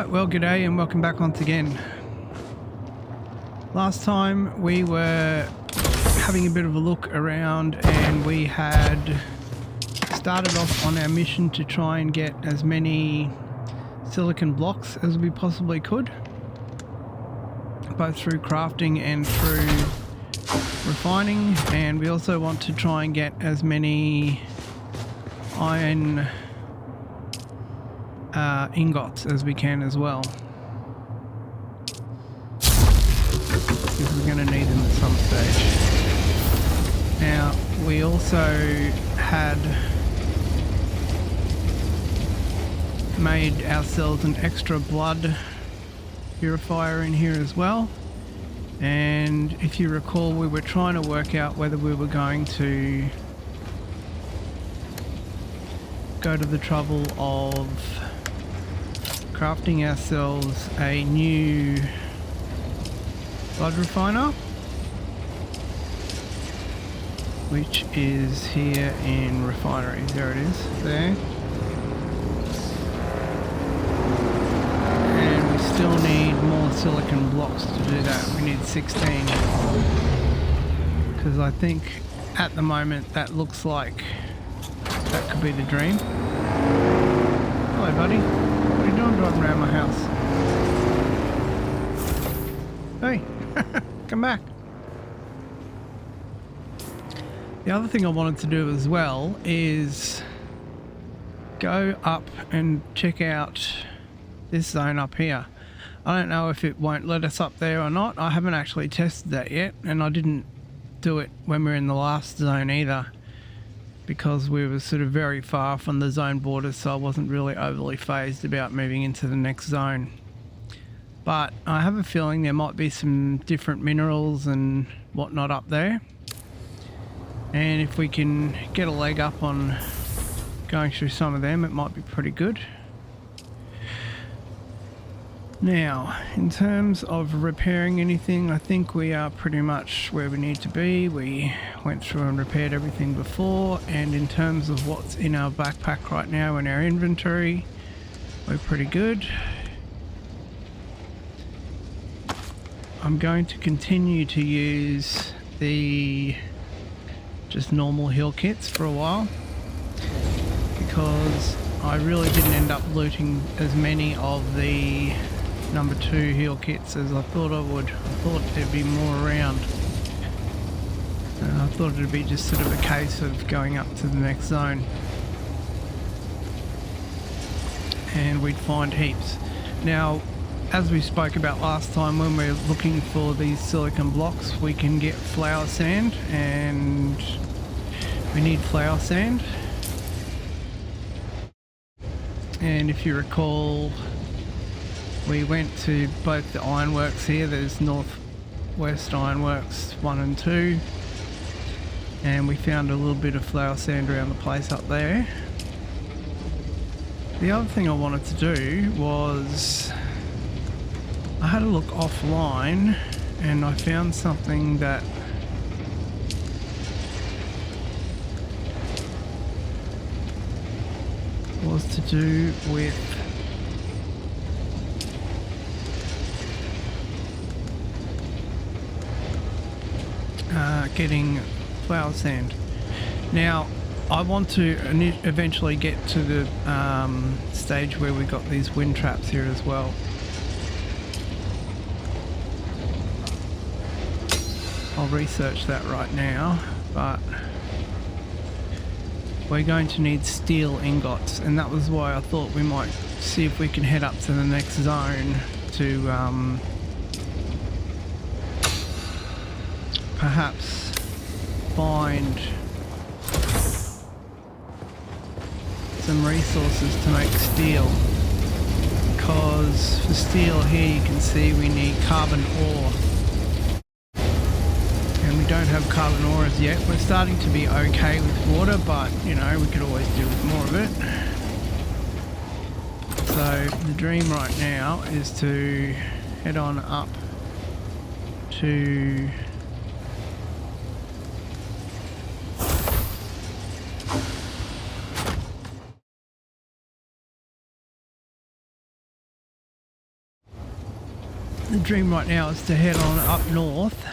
Right, well, g'day and welcome back once again. Last time we were having a bit of a look around and we had started off on our mission to try and get as many silicon blocks as we possibly could, both through crafting and through refining, and we also want to try and get as many iron ingots as we can as well, because we're going to need them at some stage. Now we also had made ourselves an extra blood purifier in here as well, and if you recall, we were trying to work out whether we were going to go to the trouble of crafting ourselves a new blood refiner, which is here in refinery. There it is, there. And we still need more silicon blocks to do that. We need 16, because I think at the moment that looks like that could be the dream. Hello, buddy. What are you doing driving around my house? Hey, come back. The other thing I wanted to do as well is go up and check out this zone up here. I don't know if it won't let us up there or not. I haven't actually tested that yet, and I didn't do it when we were in the last zone either, because we were sort of very far from the zone borders, so I wasn't really overly phased about moving into the next zone. But I have a feeling there might be some different minerals and whatnot up there, and if we can get a leg up on going through some of them, it might be pretty good. Now, in terms of repairing anything, I think we are pretty much where we need to be. We went through and repaired everything before, and in terms of what's in our backpack right now in our inventory, we're pretty good. I'm going to continue to use the just normal heal kits for a while, because I really didn't end up looting as many of the No.2 heal kits as I thought I would. I thought there'd be more around. I thought it'd be just sort of a case of going up to the next zone and we'd find heaps. Now, as we spoke about last time, when we're looking for these silicon blocks, we can get flour sand, and we need flour sand. And if you recall, we went to both the ironworks here. There's Northwest Ironworks 1 and 2, and we found a little bit of flour sand around the place up there. The other thing I wanted to do was, I had a look offline and I found something that was to do with getting flour sand. Now, I want to eventually get to the stage where we got these wind traps here as well. I'll research that right now, but we're going to need steel ingots, and that was why I thought we might see if we can head up to the next zone to perhaps find some resources to make steel, because for steel here you can see we need carbon ore, and we don't have carbon ore as yet. We're starting to be okay with water, but you know, we could always do with more of it. So the dream right now is to head on up to The dream right now is to head on up north,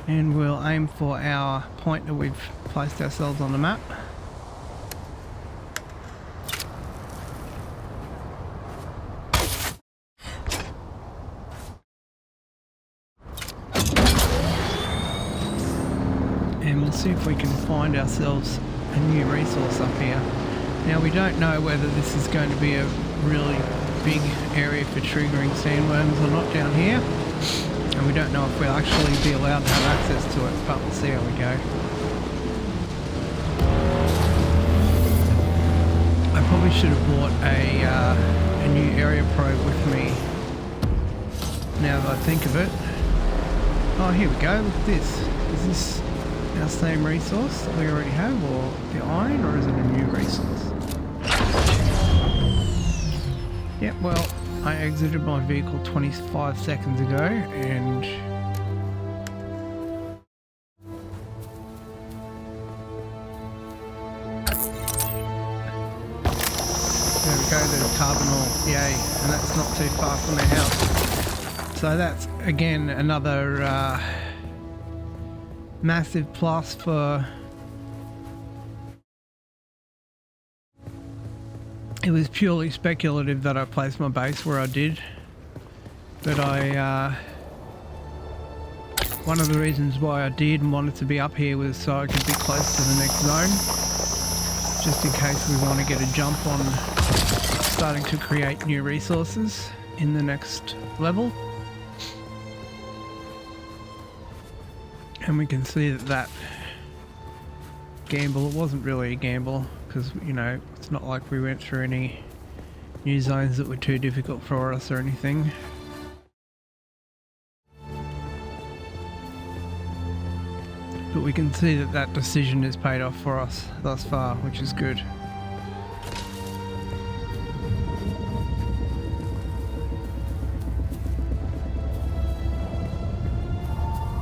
and we'll aim for our point that we've placed ourselves on the map. And we'll see if we can find ourselves a new resource up here. Now we don't know whether this is going to be a really big area for triggering sandworms or not down here, and we don't know if we'll actually be allowed to have access to it, but we'll see how we go. I probably should have bought a new area probe with me, now that I think of it. Oh, here we go, look at this. Is this our same resource that we already have, or the iron, or is it a new resource? Yep, well, I exited my vehicle 25 seconds ago, and there we go, there's carbon ore, yay, and that's not too far from the house. So that's, again, another massive plus for... It was purely speculative that I placed my base where I did, but one of the reasons why I did and wanted to be up here was so I could be close to the next zone, just in case we want to get a jump on starting to create new resources in the next level. And we can see that gamble, it wasn't really a gamble, because, you know, it's not like we went through any new zones that were too difficult for us or anything. But we can see that that decision has paid off for us thus far, which is good.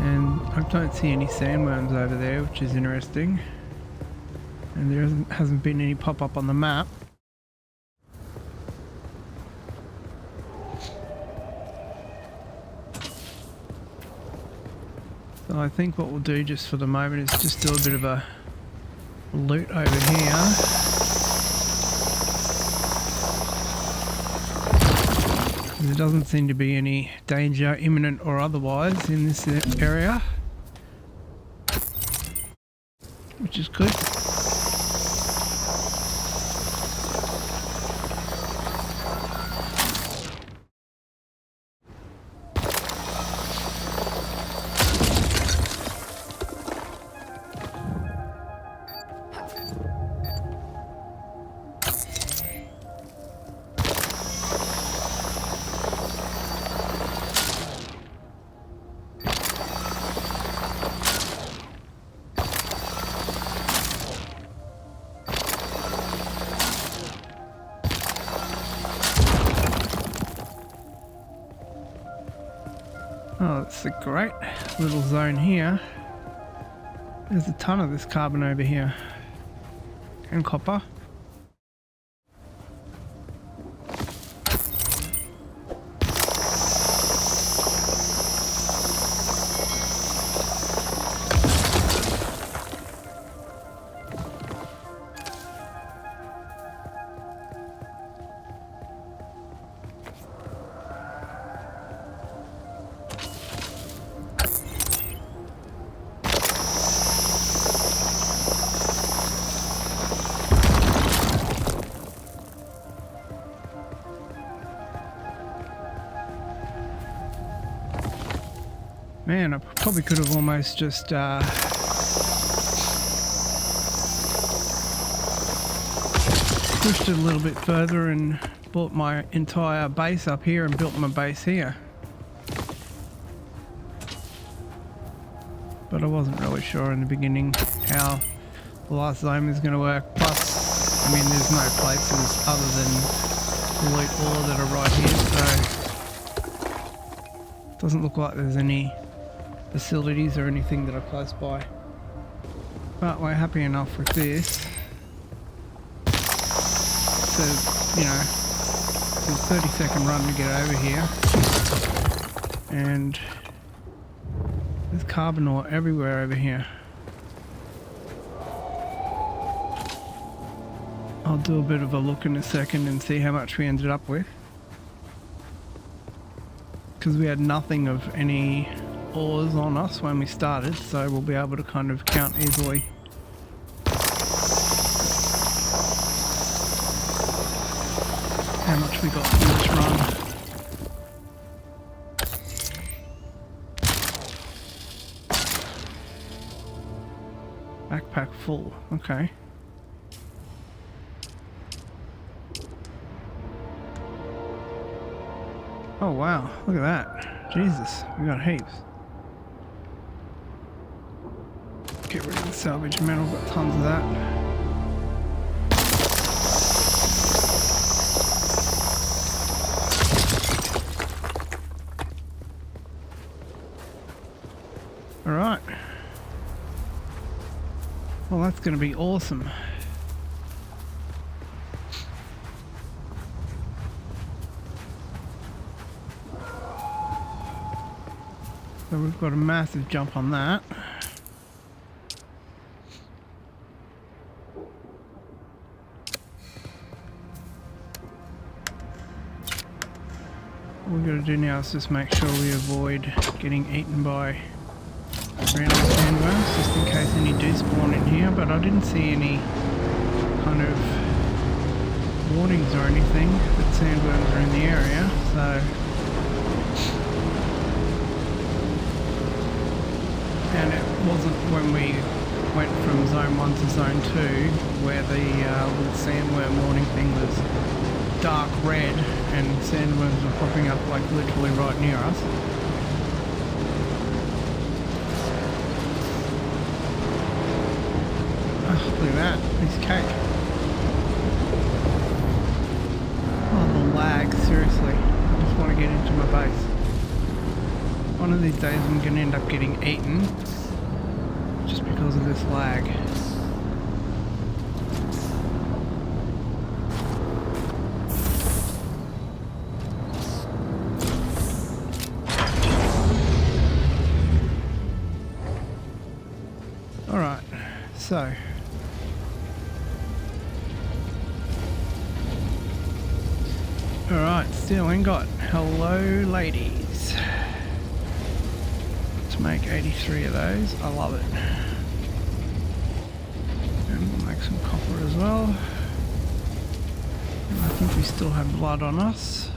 And I don't see any sandworms over there, which is interesting. And there hasn't been any pop up on the map. So I think what we'll do just for the moment is just do a bit of a loot over here. There doesn't seem to be any danger, imminent or otherwise, in this area, which is good. Oh, it's a great little zone here. There's a ton of this carbon over here. And copper. Man, I probably could have almost just pushed it a little bit further and bought my entire base up here and built my base here. But I wasn't really sure in the beginning how the last zone was going to work. Plus, I mean, there's no places other than the loot ore that are right here, so it doesn't look like there's any facilities or anything that are close by. But we're happy enough with this to, you know, a 30-second run to get over here. And there's carbon ore everywhere over here. I'll do a bit of a look in a second and see how much we ended up with. Because we had nothing of any ores on us when we started, so we'll be able to kind of count easily. How much we got from this run. Backpack full, okay. Oh wow, look at that. Jesus, we got heaps. Get rid of the salvage metal, got tons of that. Alright. Well, that's going to be awesome. So we've got a massive jump on that. What we've got to do now is just make sure we avoid getting eaten by random sandworms, just in case any do spawn in here, but I didn't see any kind of warnings or anything that sandworms are in the area, so... And it wasn't when we went from Zone 1 to Zone 2 where the little sandworm warning thing was dark red and sandworms were popping up like literally right near us. Oh, look at that, piece of cake. Oh, the lag, seriously. I just want to get into my base. One of these days I'm going to end up getting eaten just because of this lag. Alright, so... Alright, steel ingot. Hello ladies. Make 83 of those. I love it. And we'll make some copper as well. And I think we still have blood on us.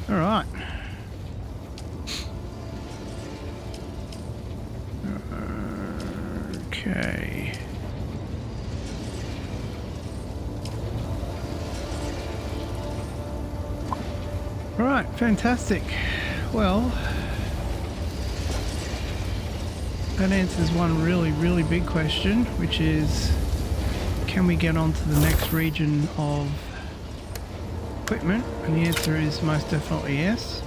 Alright. Okay. Alright, fantastic. Well, that answers one really big question, which is, can we get on to the next region of equipment? And the answer is most definitely yes.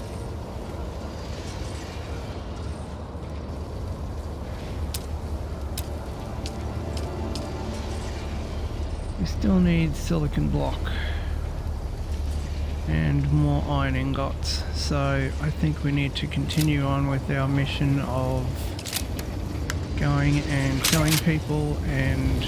We still need silicon block and more iron ingots, so I think we need to continue on with our mission of going and killing people and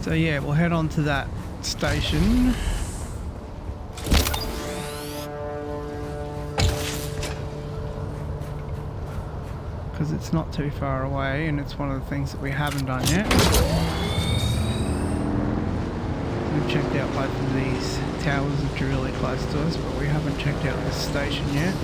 so yeah, we'll head on to that station. Because it's not too far away and it's one of the things that we haven't done yet. We've checked out both of these towers which are really close to us, but we haven't checked out this station yet.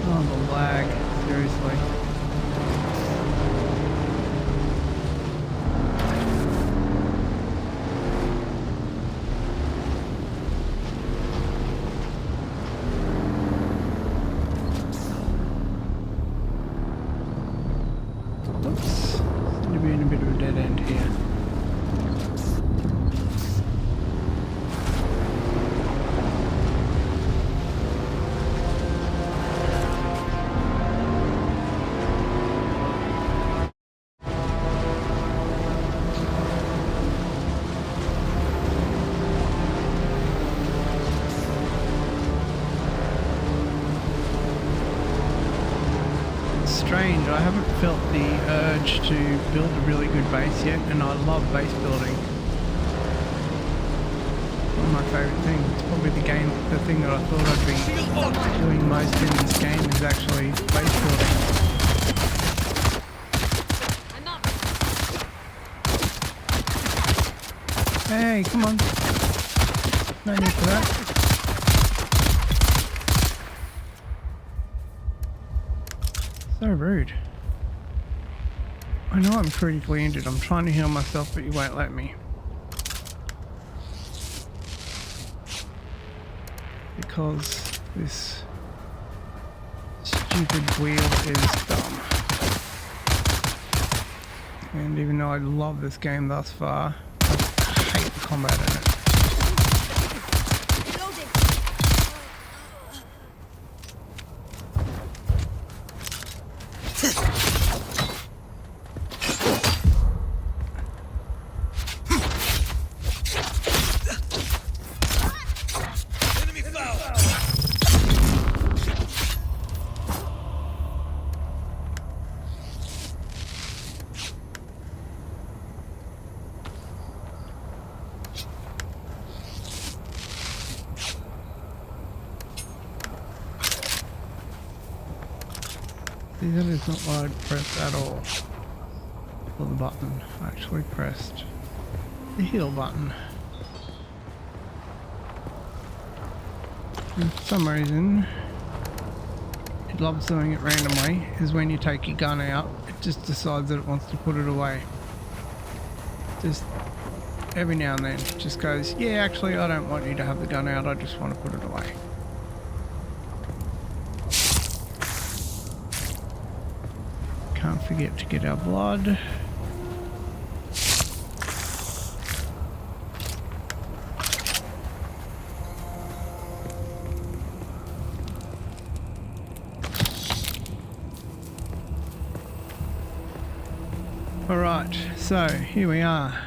Oh, the lag, seriously. strange. I haven't felt the urge to build a really good base yet, and I love base building. One of my favourite things. It's probably the thing that I thought I'd be doing most in this game is actually base building. Hey, come on. No need for that. So rude. I know I'm critically injured. I'm trying to heal myself, but you won't let me. Because this stupid wheel is dumb. And even though I love this game thus far, I hate the combat in it. That is not what I'd pressed at all. Or the button. I actually pressed the heal button. And for some reason, it loves doing it randomly, is when you take your gun out, it just decides that it wants to put it away. Just every now and then, it just goes, yeah, actually I don't want you to have the gun out, I just want to put it away. Can't forget to get our blood. Alright, so here we are.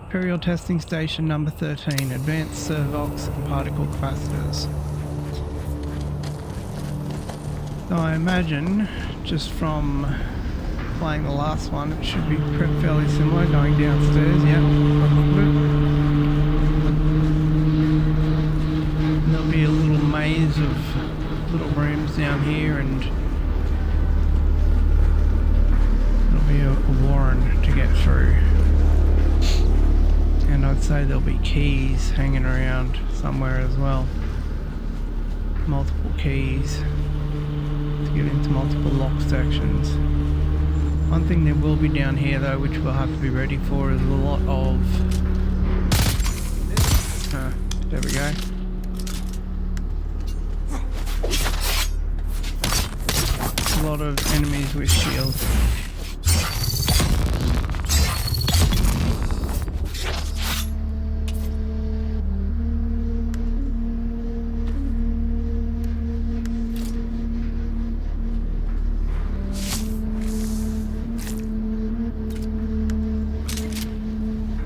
Imperial testing station number 13, advanced servox and particle capacitors. So I imagine, just from playing the last one, it should be fairly similar, going downstairs, yeah. And there'll be a little maze of little rooms down here, and there'll be a warren to get through. And I'd say there'll be keys hanging around somewhere as well. Multiple keys. Get into multiple lock sections. One thing there will be down here though, which we'll have to be ready for, is a lot of there we go. A lot of enemies with shields.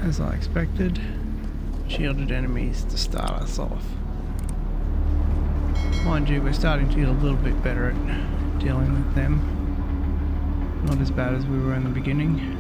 As I expected, shielded enemies to start us off. Mind you, we're starting to get a little bit better at dealing with them. Not as bad as we were in the beginning.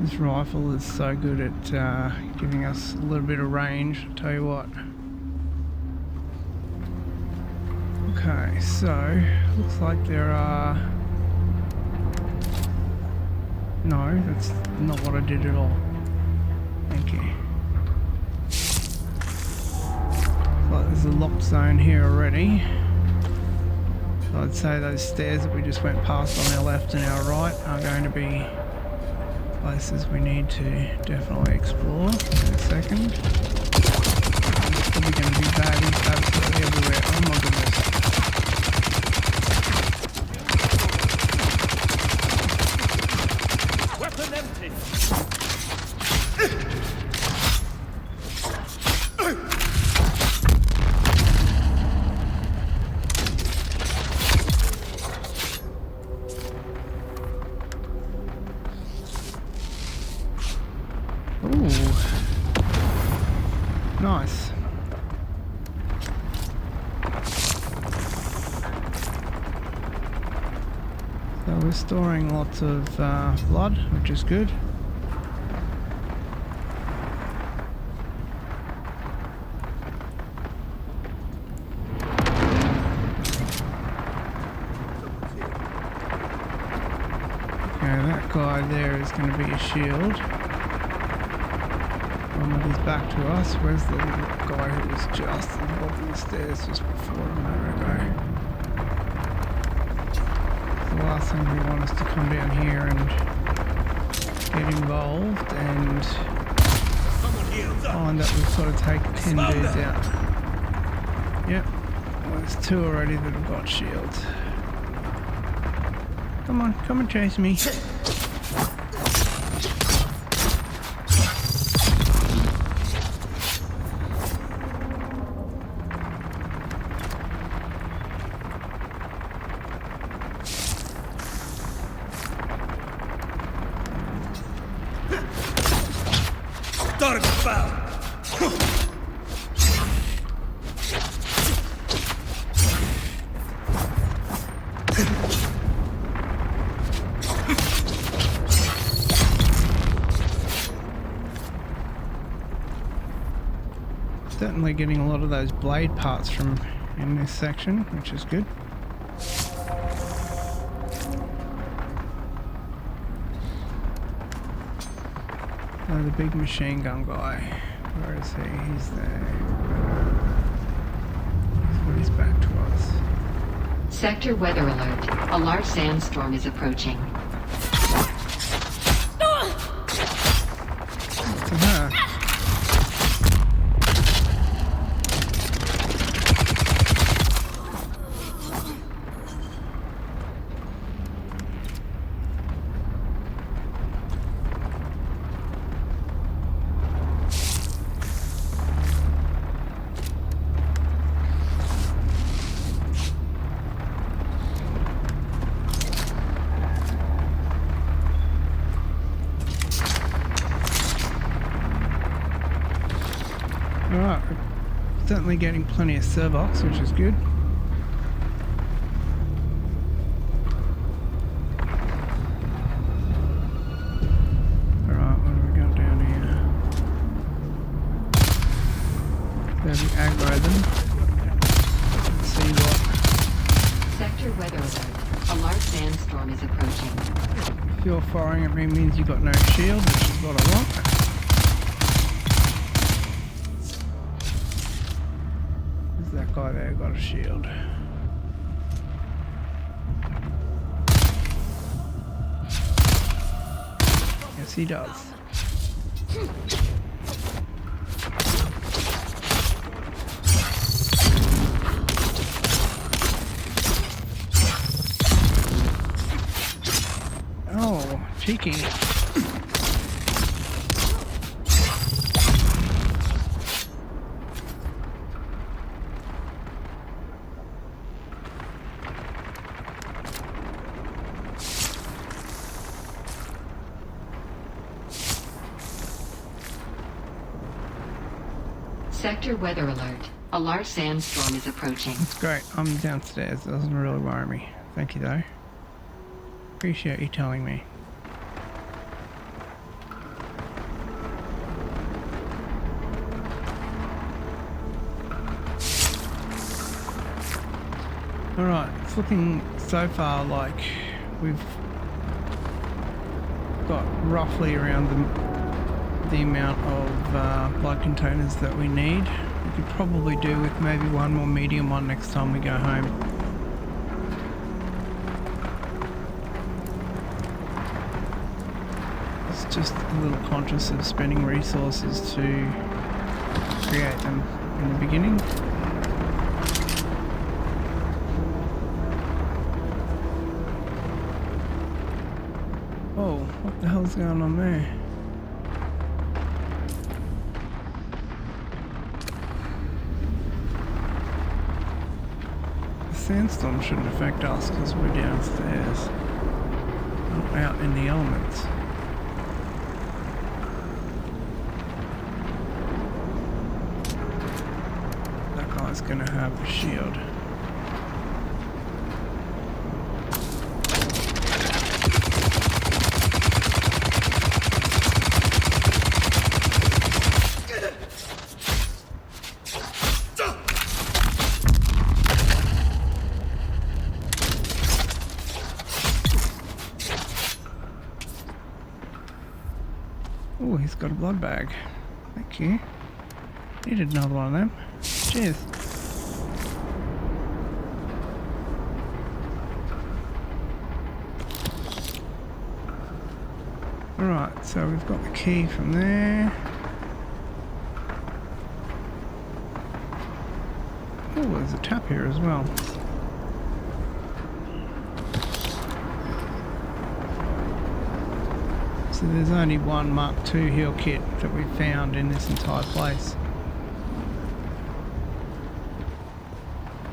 This rifle is so good at giving us a little bit of range, I'll tell you what. Okay, so looks like there are... No, that's not what I did at all. Thank you. Looks like there's a locked zone here already. So I'd say those stairs that we just went past on our left and our right are going to be places we need to definitely explore in a second. There's probably going to be baddies absolutely everywhere. Oh my goodness. Ooh. Nice. So we're storing lots of blood, which is good. Okay, that guy there is going to be a shield. He's back to us. Where's the little guy who was just at the bottom of the stairs just before a moment ago? The last thing we want is to come down here and get involved and find that we've sort of taken 10 dudes out. Yep, well, there's 2 already that have got shields. Come on, come and chase me. Certainly getting a lot of those blade parts from in this section, which is good. Oh, the big machine gun guy. Where is he? He's there. He's back to us. Sector weather alert. A large sandstorm is approaching. What's to her? Alright, we're certainly getting plenty of Servox, which is good. Alright, what have we got down here? There we aggro them. Let's see what... Sector weather alert. A large sandstorm is approaching. If you're firing at me means you've got no shield, which is what I want. That guy there got a shield. Yes, he does. Oh, cheeky. Sector weather alert. A large sandstorm is approaching. That's great. I'm downstairs. It doesn't really worry me. Thank you, though. Appreciate you telling me. Alright, it's looking so far like we've got roughly around the amount of blood containers that we need. We could probably do with maybe one more medium one next time we go home. It's just a little conscious of spending resources to create them in the beginning. Oh, what the hell's going on there? The sandstorm shouldn't affect us because we're downstairs, not out in the elements. guy's gonna have a shield. Oh, he's got a blood bag. Thank you. Needed another one of them. Cheers. Alright, so we've got the key from there. Oh, there's a tap here as well. So there's only one Mark II heal kit that we've found in this entire place.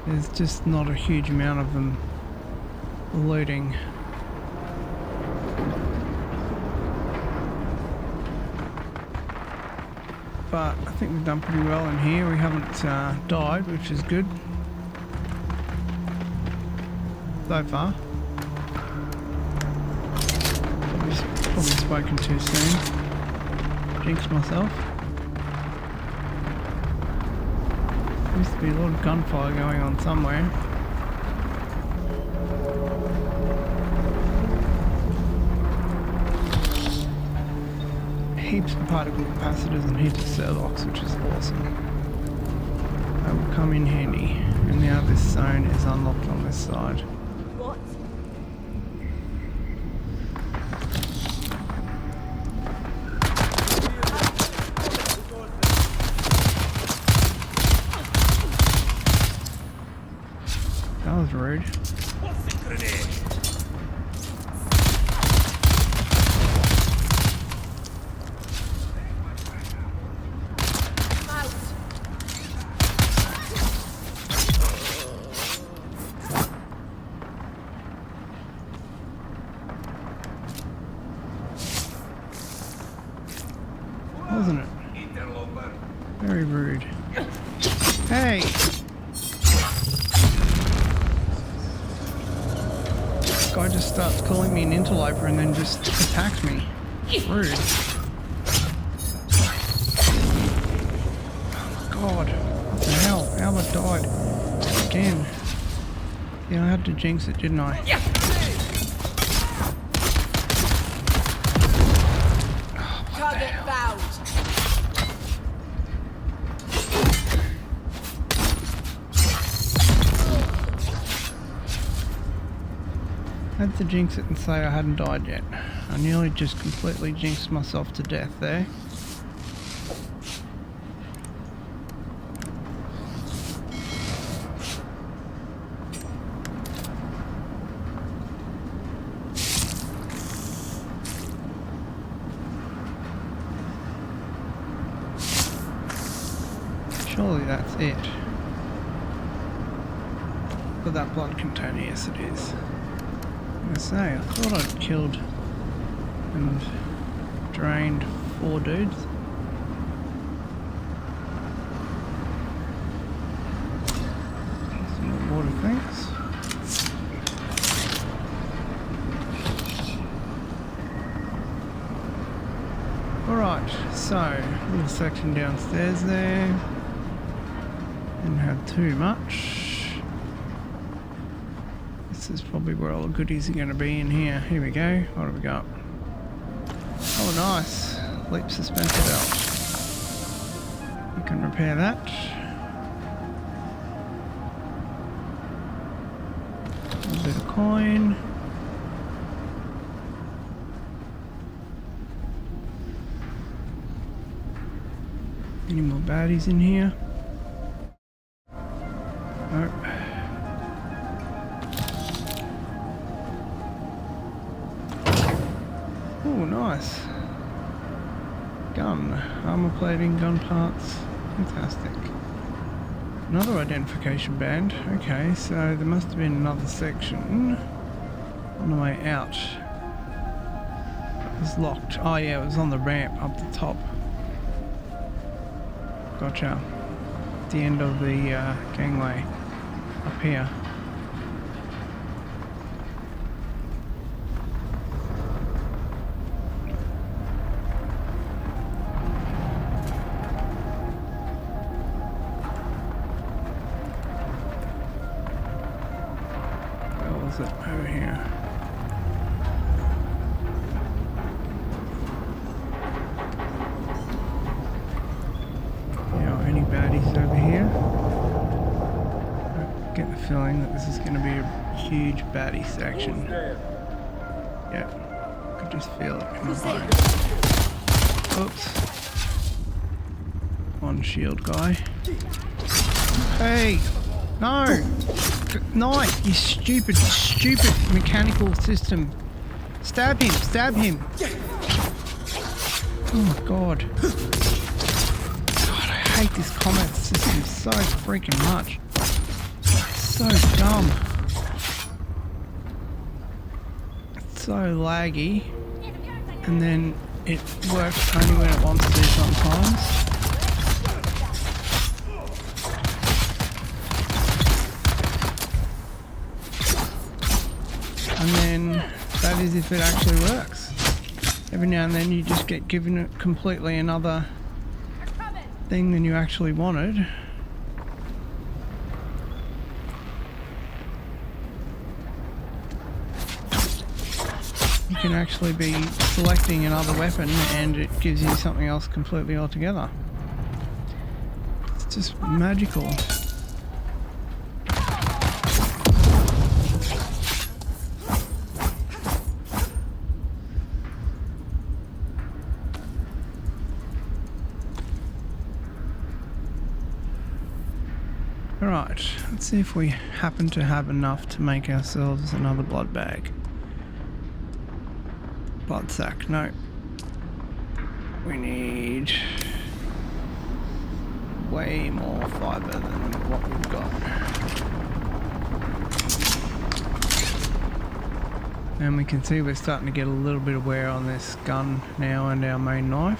There's just not a huge amount of them looting. But I think we've done pretty well in here. We haven't died, which is good. So far. Probably spoken too soon. Jinxed myself. Used to be a lot of gunfire going on somewhere. Heaps of particle capacitors and heaps of Serlocks, which is awesome. That will come in handy. And now this zone is unlocked on this side. What? That was rude. Wasn't it? Very rude. Hey! This guy just starts calling me an interloper and then just attacks me. Rude. Oh my god. What the hell? Albert died. Again. Yeah, I had to jinx it, didn't I? Target found. I had to jinx it and say I hadn't died yet. I nearly just completely jinxed myself to death there. Surely that's it. For that blood container, yes it is. I say, I thought I'd killed and drained 4 dudes. Some more water, thanks. Alright, so, little section downstairs there. Didn't have too much. This is probably where all the goodies are going to be in here. Here we go. What have we got? Oh, nice. Leap suspensor belt. You can repair that. A little bit of coin. Any more baddies in here? Nope. Oh, nice. Gun. Armor plating, gun parts. Fantastic. Another identification band. Okay, so there must have been another section on the way out. It was locked. Oh yeah, it was on the ramp up the top. Gotcha. the end of the gangway up here. Where was it? Over here. Any baddies over here? I get the feeling that this is going to be a huge baddie section. Yep, I could just feel it in my bones. Oops. One shield guy. Hey! No! Knife! You stupid mechanical system! Stab him! Stab him! Oh my god. I hate this combat system so freaking much. It's so dumb. It's so laggy. And then it works only when it wants to sometimes. And then that is if it actually works. Every now and then you just get given it completely another thing than you actually wanted. You can actually be selecting another weapon and it gives you something else completely altogether. It's just magical. Right, let's see if we happen to have enough to make ourselves another blood bag. Blood sack, no. We need way more fibre than what we've got. And we can see we're starting to get a little bit of wear on this gun now and our main knife.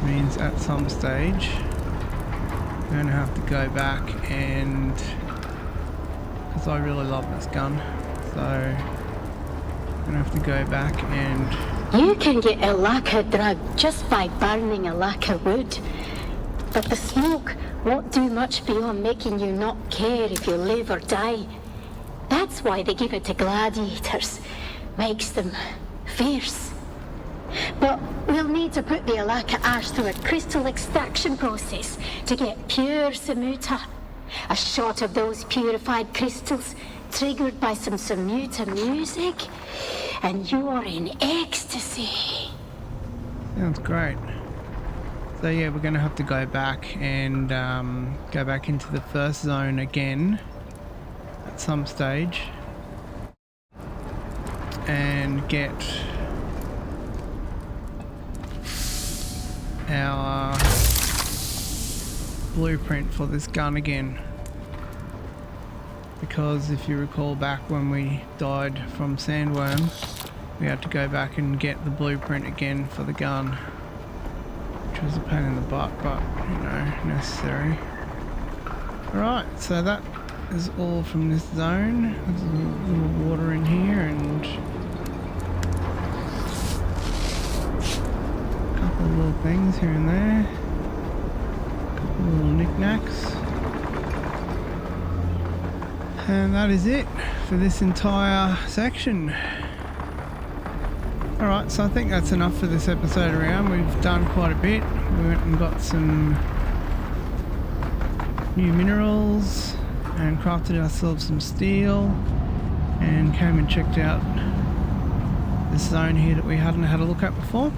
Means at some stage I'm going to have to go back and, because I really love this gun, so I'm going to have to go back and... You can get a lacquer drug just by burning a lacquer wood, but the smoke won't do much beyond making you not care if you live or die. That's why they give it to gladiators, makes them fierce. But we'll need to put the Alaka ash through a crystal extraction process to get pure Samuta. A shot of those purified crystals triggered by some Samuta music, and you're in ecstasy. Sounds great. So yeah, we're going to have to go back and go back into the first zone again at some stage and get our blueprint for this gun again, because if you recall back when we died from sandworm, we had to go back and get the blueprint again for the gun, which was a pain in the butt, but you know, necessary. Alright, so that is all from this zone. There's a little water in here and little things here and there, a couple little knickknacks, and that is it for this entire section. Alright, so I think that's enough for this episode around. We've done quite a bit. We went and got some new minerals and crafted ourselves some steel and came and checked out this zone here that we hadn't had a look at before.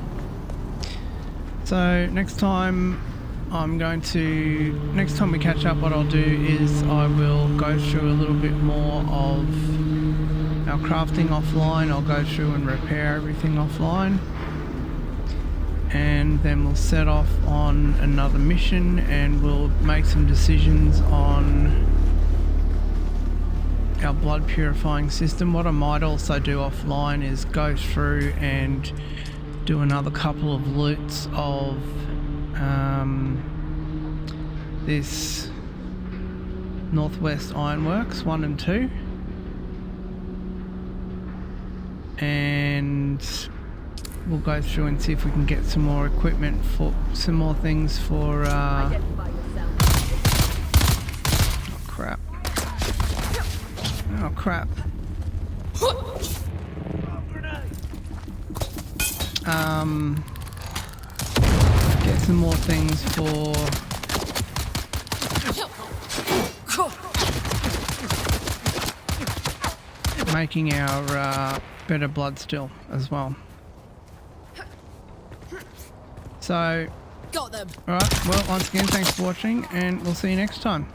So next time next time we catch up, what I'll do is I will go through a little bit more of our crafting offline. I'll go through and repair everything offline, and then we'll set off on another mission and we'll make some decisions on our blood purifying system. What I might also do offline is go through and do another couple of loots of this Northwest Ironworks 1 and 2, and we'll go through and see if we can get some more equipment for some more things for oh crap. Oh crap. Get some more things for making our better blood still as well. So, Got them. alright, well, once again, thanks for watching, and we'll see you next time.